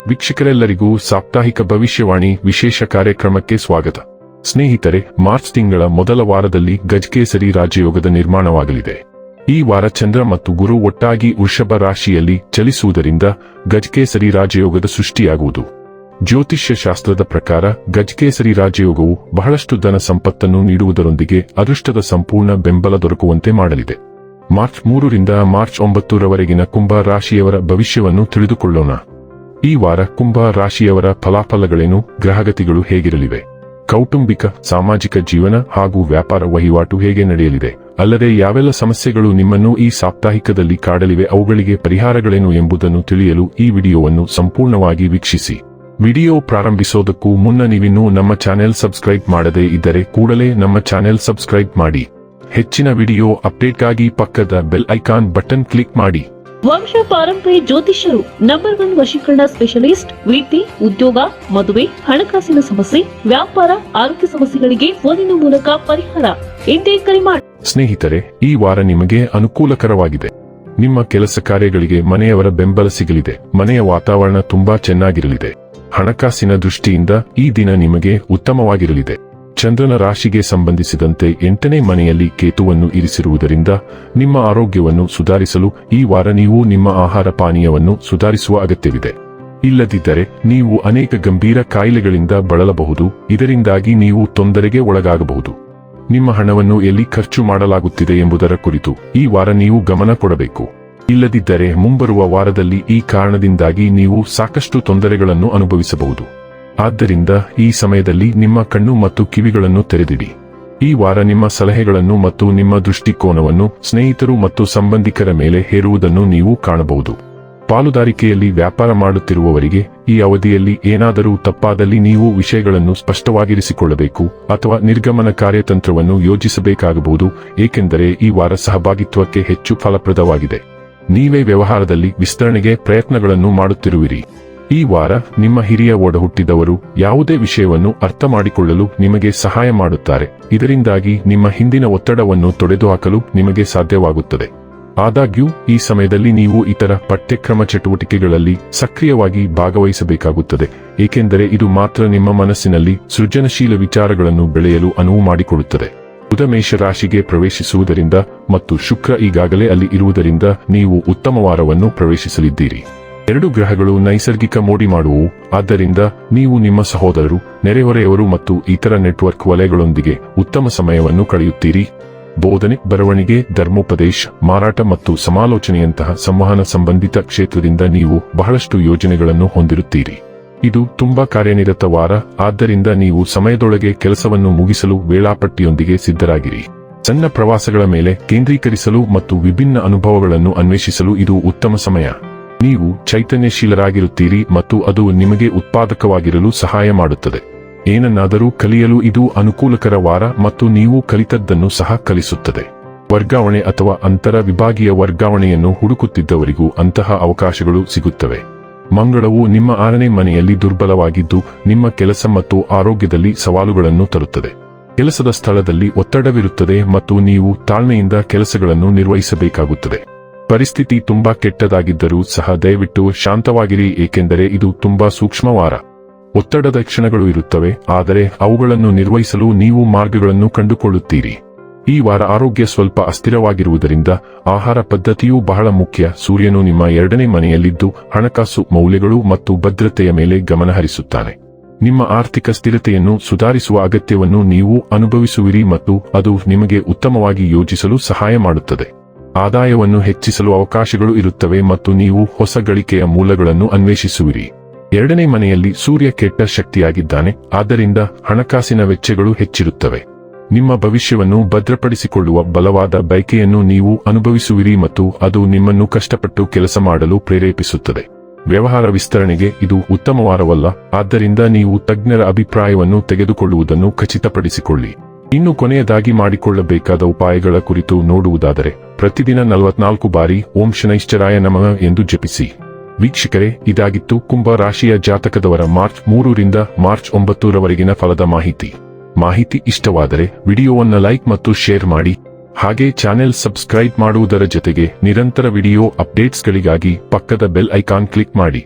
ವೀಕ್ಷಕರೆಲ್ಲರಿಗೂ ಸಾಪ್ತಾಹಿಕ ಭವಿಷ್ಯವಾಣಿ ವಿಶೇಷ ಕಾರ್ಯಕ್ರಮಕ್ಕೆ ಸ್ವಾಗತ. ಸ್ನೇಹಿತರೆ, ಮಾರ್ಚ್ ತಿಂಗಳ ಮೊದಲ ವಾರದಲ್ಲಿ ಗಜಕೇಸರಿ ರಾಜಯೋಗದ ನಿರ್ಮಾಣವಾಗಲಿದೆ. ಈ ವಾರ ಚಂದ್ರ ಮತ್ತು ಗುರು ಒಟ್ಟಾಗಿ ವೃಷಭ ರಾಶಿಯಲ್ಲಿ ಚಲಿಸುವುದರಿಂದ ಗಜಕೇಸರಿ ರಾಜಯೋಗದ ಸೃಷ್ಟಿಯಾಗುವುದು. ಜ್ಯೋತಿಷ್ಯ ಶಾಸ್ತ್ರದ ಪ್ರಕಾರ ಗಜಕೇಸರಿ ರಾಜಯೋಗವು ಬಹಳಷ್ಟು ಧನ ಸಂಪತ್ತನ್ನು ನೀಡುವುದರೊಂದಿಗೆ ಅದೃಷ್ಟದ ಸಂಪೂರ್ಣ ಬೆಂಬಲ ದೊರಕುವಂತೆ ಮಾಡಲಿದೆ. ಮಾರ್ಚ್ 3ರಿಂದ ಮಾರ್ಚ್ 9ರವರೆಗಿನ ಕುಂಭ ರಾಶಿಯವರ ಭವಿಷ್ಯವನ್ನು ತಿಳಿದುಕೊಳ್ಳೋಣ. ಈ ವಾರ ಕುಂಭ ರಾಶಿಯವರ ಫಲಾಫಲಗಳೇನು, ಗ್ರಹಗತಿಗಳು ಹೇಗಿರಲಿವೆ, ಕೌಟುಂಬಿಕ ಸಾಮಾಜಿಕ ಜೀವನ ಹಾಗೂ ವ್ಯಾಪಾರ ವಹಿವಾಟು ಹೇಗೆ ನಡೆಯಲಿದೆ, ಅಲ್ಲದೆ ಯಾವೆಲ್ಲ ಸಮಸ್ಯೆಗಳು ನಿಮ್ಮನ್ನು ಈ ಸಾಪ್ತಾಹಿಕದಲ್ಲಿ ಕಾಡಲಿವೆ, ಅವುಗಳಿಗೆ ಪರಿಹಾರಗಳೇನು ಎಂಬುದನ್ನು ತಿಳಿಯಲು ಈ ವಿಡಿಯೋವನ್ನು ಸಂಪೂರ್ಣವಾಗಿ ವೀಕ್ಷಿಸಿ. ವಿಡಿಯೋ ಪ್ರಾರಂಭಿಸೋದಕ್ಕೂ ಮುನ್ನ ನೀವಿನ್ನೂ ನಮ್ಮ ಚಾನೆಲ್ ಸಬ್ಸ್ಕ್ರೈಬ್ ಮಾಡದೇ ಇದ್ದರೆ ಕೂಡಲೇ ನಮ್ಮ ಚಾನೆಲ್ ಸಬ್ಸ್ಕ್ರೈಬ್ ಮಾಡಿ. ಹೆಚ್ಚಿನ ವಿಡಿಯೋ ಅಪ್ಡೇಟ್ಗಾಗಿ ಪಕ್ಕದ ಬೆಲ್ ಐಕಾನ್ ಬಟನ್ ಕ್ಲಿಕ್ ಮಾಡಿ. ವಂಶ ಪಾರಂಪರ್ಯ ಜ್ಯೋತಿಷ್ಯರು ನಂಬರ್ 1 ವಶೀಕರಣ ಸ್ಪೆಷಲಿಸ್ಟ್. ವೃತ್ತಿ, ಉದ್ಯೋಗ, ಮದುವೆ, ಹಣಕಾಸಿನ ಸಮಸ್ಯೆ, ವ್ಯಾಪಾರ, ಆರೋಗ್ಯ ಸಮಸ್ಯೆಗಳಿಗೆ ಫೋನಿನ ಮೂಲಕ ಪರಿಹಾರ. ಇಂದೇ ಕರೆ ಮಾಡಿ. ಸ್ನೇಹಿತರೆ, ಈ ವಾರ ನಿಮಗೆ ಅನುಕೂಲಕರವಾಗಿದೆ. ನಿಮ್ಮ ಕೆಲಸ ಕಾರ್ಯಗಳಿಗೆ ಮನೆಯವರ ಬೆಂಬಲ ಸಿಗಲಿದೆ. ಮನೆಯ ವಾತಾವರಣ ತುಂಬಾ ಚೆನ್ನಾಗಿರಲಿದೆ. ಹಣಕಾಸಿನ ದೃಷ್ಟಿಯಿಂದ ಈ ದಿನ ನಿಮಗೆ ಉತ್ತಮವಾಗಿರಲಿದೆ. ಚಂದ್ರನ ರಾಶಿಗೆ ಸಂಬಂಧಿಸಿದಂತೆ 8ನೇ ಮನೆಯಲ್ಲಿ ಕೇತುವನ್ನು ಇರಿಸಿರುವುದರಿಂದ ನಿಮ್ಮ ಆರೋಗ್ಯವನ್ನು ಸುಧಾರಿಸಲು ಈ ವಾರ ನೀವು ನಿಮ್ಮ ಆಹಾರ ಪಾನೀಯವನ್ನು ಸುಧಾರಿಸುವ ಅಗತ್ಯವಿದೆ. ಇಲ್ಲದಿದ್ದರೆ ನೀವು ಅನೇಕ ಗಂಭೀರ ಕಾಯಿಲೆಗಳಿಂದ ಬಳಲಬಹುದು. ಇದರಿಂದಾಗಿ ನೀವು ತೊಂದರೆಗೆ ಒಳಗಾಗಬಹುದು. ನಿಮ್ಮ ಹಣವನ್ನು ಎಲ್ಲಿ ಖರ್ಚು ಮಾಡಲಾಗುತ್ತಿದೆ ಎಂಬುದರ ಕುರಿತು ಈ ವಾರ ನೀವು ಗಮನ ಕೊಡಬೇಕು. ಇಲ್ಲದಿದ್ದರೆ ಮುಂಬರುವ ವಾರದಲ್ಲಿ ಈ ಕಾರಣದಿಂದಾಗಿ ನೀವು ಸಾಕಷ್ಟು ತೊಂದರೆಗಳನ್ನು ಅನುಭವಿಸಬಹುದು. ಆದ್ದರಿಂದ ಈ ಸಮಯದಲ್ಲಿ ನಿಮ್ಮ ಕಣ್ಣು ಮತ್ತು ಕಿವಿಗಳನ್ನು ತೆರೆದಿಡಿ. ಈ ವಾರ ನಿಮ್ಮ ಸಲಹೆಗಳನ್ನು ಮತ್ತು ನಿಮ್ಮ ದೃಷ್ಟಿಕೋನವನ್ನು ಸ್ನೇಹಿತರು ಮತ್ತು ಸಂಬಂಧಿಕರ ಮೇಲೆ ಹೇರುವುದನ್ನು ನೀವು ಕಾಣಬಹುದು. ಪಾಲುದಾರಿಕೆಯಲ್ಲಿ ವ್ಯಾಪಾರ ಮಾಡುತ್ತಿರುವವರಿಗೆ ಈ ಅವಧಿಯಲ್ಲಿ ಏನಾದರೂ ತಪ್ಪಾದಲ್ಲಿ ನೀವು ವಿಷಯಗಳನ್ನು ಸ್ಪಷ್ಟವಾಗಿರಿಸಿಕೊಳ್ಳಬೇಕು ಅಥವಾ ನಿರ್ಗಮನ ಕಾರ್ಯತಂತ್ರವನ್ನು ಯೋಜಿಸಬೇಕಾಗಬಹುದು, ಏಕೆಂದರೆ ಈ ವಾರ ಸಹಭಾಗಿತ್ವಕ್ಕೆ ಹೆಚ್ಚು ಫಲಪ್ರದವಾಗಿದೆ. ನೀವೇ ವ್ಯವಹಾರದಲ್ಲಿ ವಿಸ್ತರಣೆಗೆ ಪ್ರಯತ್ನಗಳನ್ನು ಮಾಡುತ್ತಿರುವಿರಿ. ಈ ವಾರ ನಿಮ್ಮ ಹಿರಿಯ ಒಡಹುಟ್ಟಿದವರು ಯಾವುದೇ ವಿಷಯವನ್ನು ಅರ್ಥ ಮಾಡಿಕೊಳ್ಳಲು ನಿಮಗೆ ಸಹಾಯ ಮಾಡುತ್ತಾರೆ. ಇದರಿಂದಾಗಿ ನಿಮ್ಮ ಹಿಂದಿನ ಒತ್ತಡವನ್ನು ತೊಡೆದುಹಾಕಲು ನಿಮಗೆ ಸಾಧ್ಯವಾಗುತ್ತದೆ. ಆದಾಗ್ಯೂ ಈ ಸಮಯದಲ್ಲಿ ನೀವು ಇತರ ಪಠ್ಯಕ್ರಮ ಚಟುವಟಿಕೆಗಳಲ್ಲಿ ಸಕ್ರಿಯವಾಗಿ ಭಾಗವಹಿಸಬೇಕಾಗುತ್ತದೆ, ಏಕೆಂದರೆ ಇದು ಮಾತ್ರ ನಿಮ್ಮ ಮನಸ್ಸಿನಲ್ಲಿ ಸೃಜನಶೀಲ ವಿಚಾರಗಳನ್ನು ಬೆಳೆಯಲು ಅನುವು ಮಾಡಿಕೊಡುತ್ತದೆ. ಬುಧ ಮೇಷ ರಾಶಿಗೆ ಪ್ರವೇಶಿಸುವುದರಿಂದ ಮತ್ತು ಶುಕ್ರ ಈಗಾಗಲೇ ಅಲ್ಲಿ ಇರುವುದರಿಂದ ನೀವು ಉತ್ತಮ ವಾರವನ್ನು ಪ್ರವೇಶಿಸಲಿದ್ದೀರಿ. 2 ಗ್ರಹಗಳು ನೈಸರ್ಗಿಕ ಮೋಡಿ ಮಾಡುವವು. ಆದ್ದರಿಂದ ನೀವು ನಿಮ್ಮ ಸಹೋದರರು, ನೆರೆಹೊರೆಯವರು ಮತ್ತು ಇತರ ನೆಟ್ವರ್ಕ್ ವಲಯಗಳೊಂದಿಗೆ ಉತ್ತಮ ಸಮಯವನ್ನು ಕಳೆಯುತ್ತೀರಿ. ಬೋಧನೆ, ಬರವಣಿಗೆ, ಧರ್ಮೋಪದೇಶ, ಮಾರಾಟ ಮತ್ತು ಸಮಾಲೋಚನೆಯಂತಹ ಸಂವಹನ ಸಂಬಂಧಿತ ಕ್ಷೇತ್ರದಿಂದ ನೀವು ಬಹಳಷ್ಟು ಯೋಜನೆಗಳನ್ನು ಹೊಂದಿರುತ್ತೀರಿ. ಇದು ತುಂಬಾ ಕಾರ್ಯನಿರತ ವಾರ. ಆದ್ದರಿಂದ ನೀವು ಸಮಯದೊಳಗೆ ಕೆಲಸವನ್ನು ಮುಗಿಸಲು ವೇಳಾಪಟ್ಟಿಯೊಂದಿಗೆ ಸಿದ್ಧರಾಗಿರಿ. ಸಣ್ಣ ಪ್ರವಾಸಗಳ ಮೇಲೆ ಕೇಂದ್ರೀಕರಿಸಲು ಮತ್ತು ವಿಭಿನ್ನ ಅನುಭವಗಳನ್ನು ಅನ್ವೇಷಿಸಲು ಇದು ಉತ್ತಮ ಸಮಯ. ನೀವು ಚೈತನ್ಯಶೀಲರಾಗಿರುತ್ತೀರಿ ಮತ್ತು ಅದು ನಿಮಗೆ ಉತ್ಪಾದಕವಾಗಿರಲು ಸಹಾಯ ಮಾಡುತ್ತದೆ. ಏನನ್ನಾದರೂ ಕಲಿಯಲು ಇದು ಅನುಕೂಲಕರ ವಾರ ಮತ್ತು ನೀವು ಕಲಿತದ್ದನ್ನು ಸಹ ಕಲಿಸುತ್ತದೆ. ವರ್ಗಾವಣೆ ಅಥವಾ ಅಂತರ ವಿಭಾಗೀಯ ವರ್ಗಾವಣೆಯನ್ನು ಹುಡುಕುತ್ತಿದ್ದವರಿಗೂ ಅಂತಹ ಅವಕಾಶಗಳು ಸಿಗುತ್ತವೆ. ಮಂಗಳವು ನಿಮ್ಮ 6ನೇ ಮನೆಯಲ್ಲಿ ದುರ್ಬಲವಾಗಿದ್ದು ನಿಮ್ಮ ಕೆಲಸ ಮತ್ತು ಆರೋಗ್ಯದಲ್ಲಿ ಸವಾಲುಗಳನ್ನು ತರುತ್ತದೆ. ಕೆಲಸದ ಸ್ಥಳದಲ್ಲಿ ಒತ್ತಡವಿರುತ್ತದೆ ಮತ್ತು ನೀವು ತಾಳ್ಮೆಯಿಂದ ಕೆಲಸಗಳನ್ನು ನಿರ್ವಹಿಸಬೇಕಾಗುತ್ತದೆ. ಪರಿಸ್ಥಿತಿ ತುಂಬಾ ಕೆಟ್ಟದಾಗಿದ್ದರೂ ಸಹ ದಯವಿಟ್ಟು ಶಾಂತವಾಗಿರಿ, ಏಕೆಂದರೆ ಇದು ತುಂಬಾ ಸೂಕ್ಷ್ಮ ವಾರ. ಒತ್ತಡದ ಕ್ಷಣಗಳು ಇರುತ್ತವೆ, ಆದರೆ ಅವುಗಳನ್ನು ನಿರ್ವಹಿಸಲು ನೀವು ಮಾರ್ಗಗಳನ್ನು ಕಂಡುಕೊಳ್ಳುತ್ತೀರಿ. ಈ ವಾರ ಆರೋಗ್ಯ ಸ್ವಲ್ಪ ಅಸ್ಥಿರವಾಗಿರುವುದರಿಂದ ಆಹಾರ ಪದ್ಧತಿಯೂ ಬಹಳ ಮುಖ್ಯ. ಸೂರ್ಯನು ನಿಮ್ಮ 2ನೇ ಮನೆಯಲ್ಲಿದ್ದು ಹಣಕಾಸು ಮೌಲ್ಯಗಳು ಮತ್ತು ಭದ್ರತೆಯ ಮೇಲೆ ಗಮನ ಹರಿಸುತ್ತಾನೆ. ನಿಮ್ಮ ಆರ್ಥಿಕ ಸ್ಥಿರತೆಯನ್ನು ಸುಧಾರಿಸುವ ಅಗತ್ಯವನ್ನು ನೀವು ಅನುಭವಿಸುವಿರಿ ಮತ್ತು ಅದು ನಿಮಗೆ ಉತ್ತಮವಾಗಿ ಯೋಜಿಸಲು ಸಹಾಯ ಮಾಡುತ್ತದೆ. ಆದಾಯವನ್ನು ಹೆಚ್ಚಿಸಲು ಅವಕಾಶಗಳು ಇರುತ್ತವೆ ಮತ್ತು ನೀವು ಹೊಸ ಗಳಿಕೆಯ ಮೂಲಗಳನ್ನು ಅನ್ವೇಷಿಸುವಿರಿ. 2ನೇ ಮನೆಯಲ್ಲಿ ಸೂರ್ಯ ಕೆಟ್ಟ ಶಕ್ತಿಯಾಗಿದ್ದಾನೆ, ಆದ್ದರಿಂದ ಹಣಕಾಸಿನ ವೆಚ್ಚಗಳು ಹೆಚ್ಚಿರುತ್ತವೆ. ನಿಮ್ಮ ಭವಿಷ್ಯವನ್ನು ಭದ್ರಪಡಿಸಿಕೊಳ್ಳುವ ಬಲವಾದ ಬಯಕೆಯನ್ನು ನೀವು ಅನುಭವಿಸುವಿರಿ ಮತ್ತು ಅದು ನಿಮ್ಮನ್ನು ಕಷ್ಟಪಟ್ಟು ಕೆಲಸ ಮಾಡಲು ಪ್ರೇರೇಪಿಸುತ್ತದೆ. ವ್ಯವಹಾರ ವಿಸ್ತರಣೆಗೆ ಇದು ಉತ್ತಮ ವಾರವಲ್ಲ, ಆದ್ದರಿಂದ ನೀವು ತಜ್ಞರ ಅಭಿಪ್ರಾಯವನ್ನು ತೆಗೆದುಕೊಳ್ಳುವುದನ್ನು ಖಚಿತಪಡಿಸಿಕೊಳ್ಳಿ. ಇನ್ನು ಕೊನೆಯದಾಗಿ ಮಾಡಿಕೊಳ್ಳಬೇಕಾದ ಉಪಾಯಗಳ ಕುರಿತು ನೋಡುವುದಾದರೆ, ಪ್ರತಿದಿನ 44 ಬಾರಿ ಓಂ ಶನೈಶ್ಚರಾಯ ನಮಃ ಎಂದು ಜಪಿಸಿ. ವೀಕ್ಷಕರೇ, ಇದಾಗಿತ್ತು ಕುಂಭ ರಾಶಿಯ ಜಾತಕದವರ ಮಾರ್ಚ್ 3ರಿಂದ ಮಾರ್ಚ್ 9ರವರೆಗಿನ ಫಲದ ಮಾಹಿತಿ ಇಷ್ಟವಾದರೆ ವಿಡಿಯೋವನ್ನು ಲೈಕ್ ಮತ್ತು ಶೇರ್ ಮಾಡಿ. ಹಾಗೆ ಚಾನೆಲ್ ಸಬ್ಸ್ಕ್ರೈಬ್ ಮಾಡುವುದರ ಜೊತೆಗೆ ನಿರಂತರ ವಿಡಿಯೋ ಅಪ್ಡೇಟ್ಸ್ಗಳಿಗಾಗಿ ಪಕ್ಕದ ಬೆಲ್ ಐಕಾನ್ ಕ್ಲಿಕ್ ಮಾಡಿ.